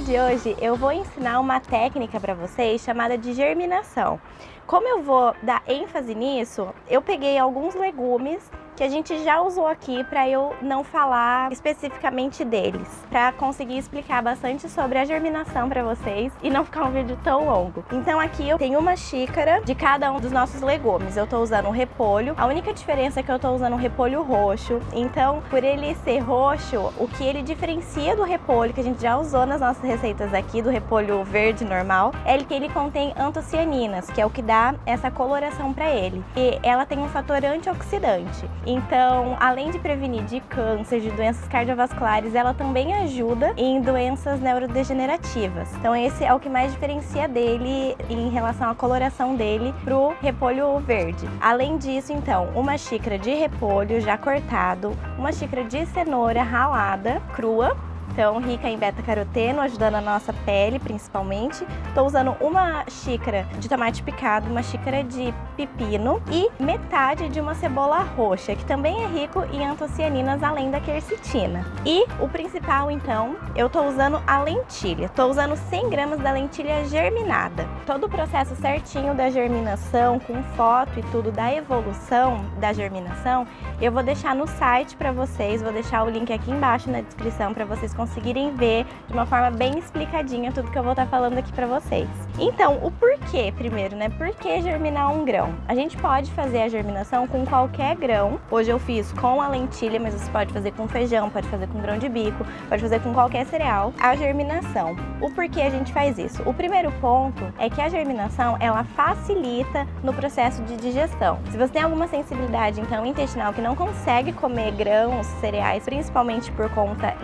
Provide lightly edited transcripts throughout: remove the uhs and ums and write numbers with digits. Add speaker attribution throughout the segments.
Speaker 1: de hoje eu vou ensinar uma técnica para vocês chamada de germinação. Como eu vou dar ênfase nisso, eu peguei alguns legumes que a gente já usou aqui para eu não falar especificamente deles, para conseguir explicar bastante sobre a germinação para vocês e não ficar um vídeo tão longo. Então aqui eu tenho uma xícara de cada um dos nossos legumes. Eu tô usando um repolho, a única diferença é que eu tô usando um repolho roxo. Então, por ele ser roxo, o que ele diferencia do repolho que a gente já usou nas nossas receitas aqui, do repolho verde normal, é que ele contém antocianinas, que é o que dá essa coloração para ele. E ela tem um fator antioxidante. Então, além de prevenir de câncer, de doenças cardiovasculares, ela também ajuda em doenças neurodegenerativas. Então, esse é o que mais diferencia dele em relação à coloração dele pro repolho verde. Além disso, então, uma xícara de repolho já cortado, uma xícara de cenoura ralada, crua, então rica em beta-caroteno, ajudando a nossa pele principalmente. Estou usando uma xícara de tomate picado, uma xícara de pepino e metade de uma cebola roxa, que também é rico em antocianinas, além da quercetina. E o principal, então, eu estou usando a lentilha. Estou usando 100 gramas da lentilha germinada. Todo o processo certinho da germinação, com foto e tudo da evolução da germinação, eu vou deixar no site para vocês, vou deixar o link aqui embaixo na descrição para vocês conseguirem ver de uma forma bem explicadinha tudo que eu vou estar falando aqui para vocês. Então, o porquê primeiro, né? Por que germinar um grão? A gente pode fazer a germinação com qualquer grão. Hoje eu fiz com a lentilha, mas você pode fazer com feijão, pode fazer com grão de bico, pode fazer com qualquer cereal. A germinação. O porquê a gente faz isso? O primeiro ponto é que a germinação, ela facilita no processo de digestão. Se você tem alguma sensibilidade, então, intestinal, que não consegue comer grãos, cereais, principalmente por conta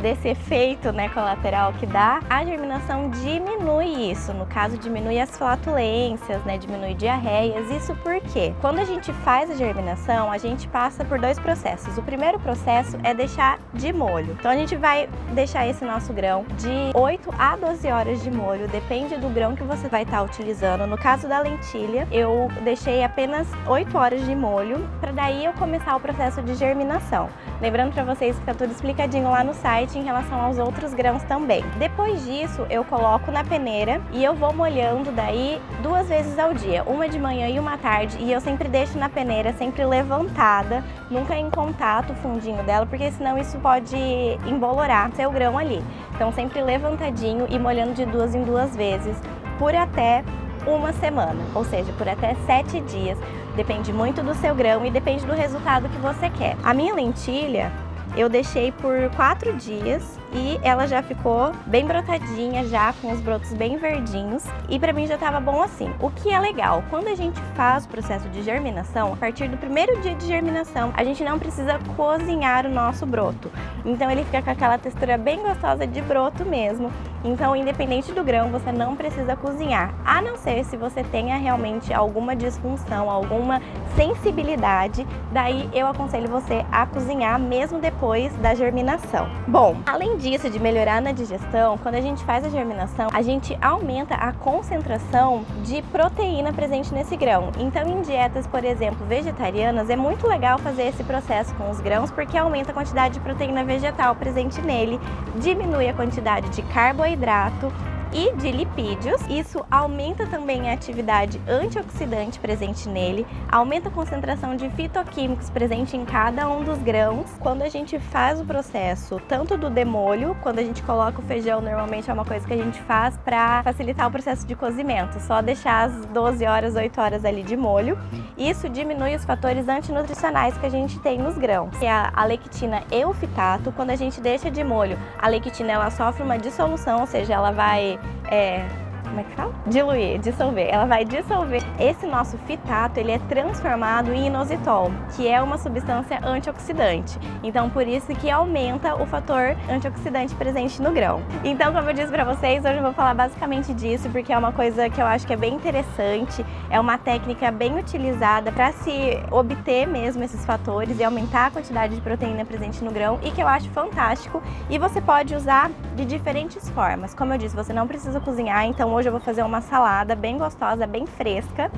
Speaker 1: desse efeito, né, colateral que dá, a germinação diminui isso. No caso, diminui as flatulências, né, diminui diarreias. Isso porque quando a gente faz a germinação, a gente passa por dois processos. O primeiro processo é deixar de molho. Então a gente vai deixar esse nosso grão de 8 a 12 horas de molho, depende do grão que você vai estar utilizando. No caso da lentilha, eu deixei apenas 8 horas de molho, para daí eu começar o processo de germinação. Lembrando para vocês que tá tudo explicadinho lá no site em relação aos outros grãos também. Depois disso, eu coloco na peneira e eu vou molhando daí 2 vezes ao dia, uma de manhã e uma à tarde, e eu sempre deixo na peneira, sempre levantada, nunca em contato o fundinho dela, porque senão isso pode embolorar seu grão ali. Então sempre levantadinho e molhando de 2 em 2 vezes por até uma semana, ou seja, por até 7 dias. Depende muito do seu grão e depende do resultado que você quer. A minha lentilha eu deixei por 4 dias e ela já ficou bem brotadinha, já com os brotos bem verdinhos, e pra mim já tava bom assim. O que é legal, quando a gente faz o processo de germinação, a partir do primeiro dia de germinação, a gente não precisa cozinhar o nosso broto. Então ele fica com aquela textura bem gostosa de broto mesmo. Então, independente do grão, você não precisa cozinhar, a não ser se você tenha realmente alguma disfunção, alguma sensibilidade, daí eu aconselho você a cozinhar mesmo depois da germinação. Bom, além disso, de melhorar na digestão, quando a gente faz a germinação, a gente aumenta a concentração de proteína presente nesse grão. Então, em dietas, por exemplo, vegetarianas, é muito legal fazer esse processo com os grãos, porque aumenta a quantidade de proteína vegetal presente nele, diminui a quantidade de carboidrato e de lipídios. Isso aumenta também a atividade antioxidante presente nele, aumenta a concentração de fitoquímicos presente em cada um dos grãos. Quando a gente faz o processo, tanto do demolho, quando a gente coloca o feijão, normalmente é uma coisa que a gente faz para facilitar o processo de cozimento, só deixar as 12 horas, 8 horas ali de molho. Isso diminui os fatores antinutricionais que a gente tem nos grãos, que é a lectina e o fitato. Quando a gente deixa de molho, a lectina ela sofre uma dissolução, ou seja, ela vai como é que fala? Diluir, dissolver. Ela vai dissolver. Esse nosso fitato, ele é transformado em inositol, que é uma substância antioxidante. Então, por isso que aumenta o fator antioxidante presente no grão. Então, como eu disse pra vocês, hoje eu vou falar basicamente disso, porque é uma coisa que eu acho que é bem interessante, é uma técnica bem utilizada para se obter mesmo esses fatores e aumentar a quantidade de proteína presente no grão, e que eu acho fantástico. E você pode usar de diferentes formas. Como eu disse, você não precisa cozinhar, então hoje eu vou fazer uma salada bem gostosa, bem fresca.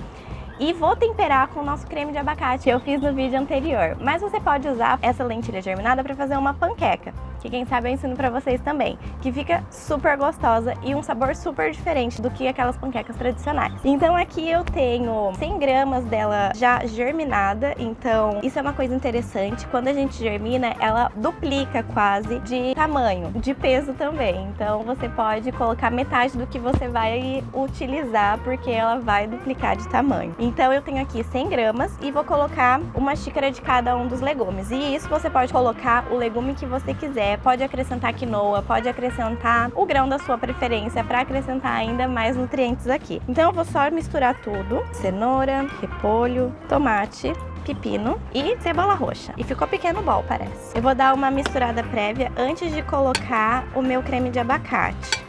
Speaker 1: e vou temperar com o nosso creme de abacate que eu fiz no vídeo anterior. Mas você pode usar essa lentilha germinada para fazer uma panqueca, que quem sabe eu ensino pra vocês também, que fica super gostosa e um sabor super diferente do que aquelas panquecas tradicionais. Então aqui eu tenho 100 gramas dela já germinada, então isso é uma coisa interessante. Quando a gente germina, ela duplica quase de tamanho, de peso também. Então você pode colocar metade do que você vai utilizar, porque ela vai duplicar de tamanho. Então eu tenho aqui 100 gramas e vou colocar uma xícara de cada um dos legumes. E isso você pode colocar o legume que você quiser. Pode acrescentar quinoa, pode acrescentar o grão da sua preferência para acrescentar ainda mais nutrientes aqui. Então eu vou só misturar tudo: cenoura, repolho, tomate, pepino e cebola roxa. E ficou pequeno bol, parece. Eu vou dar uma misturada prévia antes de colocar o meu creme de abacate.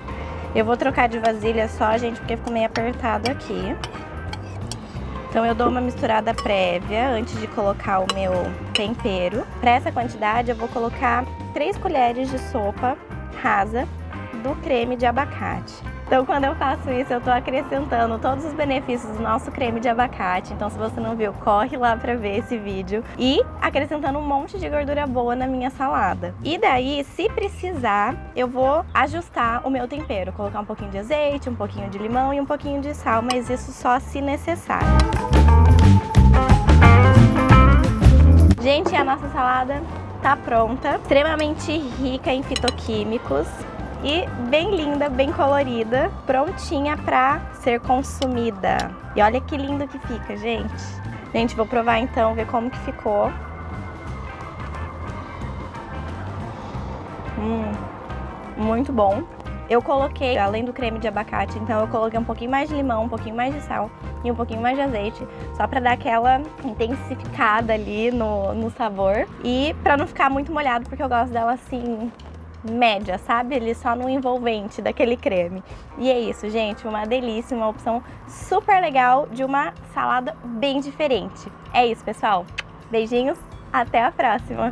Speaker 1: Eu vou trocar de vasilha só, gente, porque ficou meio apertado aqui. Então eu dou uma misturada prévia antes de colocar o meu tempero. Para essa quantidade eu vou colocar 3 colheres de sopa rasa do creme de abacate. Então quando eu faço isso, eu estou acrescentando todos os benefícios do nosso creme de abacate. Então se você não viu, corre lá para ver esse vídeo. E acrescentando um monte de gordura boa na minha salada. E daí, se precisar, eu vou ajustar o meu tempero. Colocar um pouquinho de azeite, um pouquinho de limão e um pouquinho de sal, mas isso só se necessário. Gente, a nossa salada tá pronta. Extremamente rica em fitoquímicos. E bem linda, bem colorida, prontinha para ser consumida. E olha que lindo que fica, gente. Gente, vou provar então, ver como que ficou. Muito bom. Eu coloquei, além do creme de abacate, então eu coloquei um pouquinho mais de limão, um pouquinho mais de sal e um pouquinho mais de azeite, só pra dar aquela intensificada ali no sabor. E pra não ficar muito molhado, porque eu gosto dela assim, média, sabe? Ele só no envolvente daquele creme. E é isso, gente, uma delícia, uma opção super legal de uma salada bem diferente. É isso, pessoal. Beijinhos, até a próxima!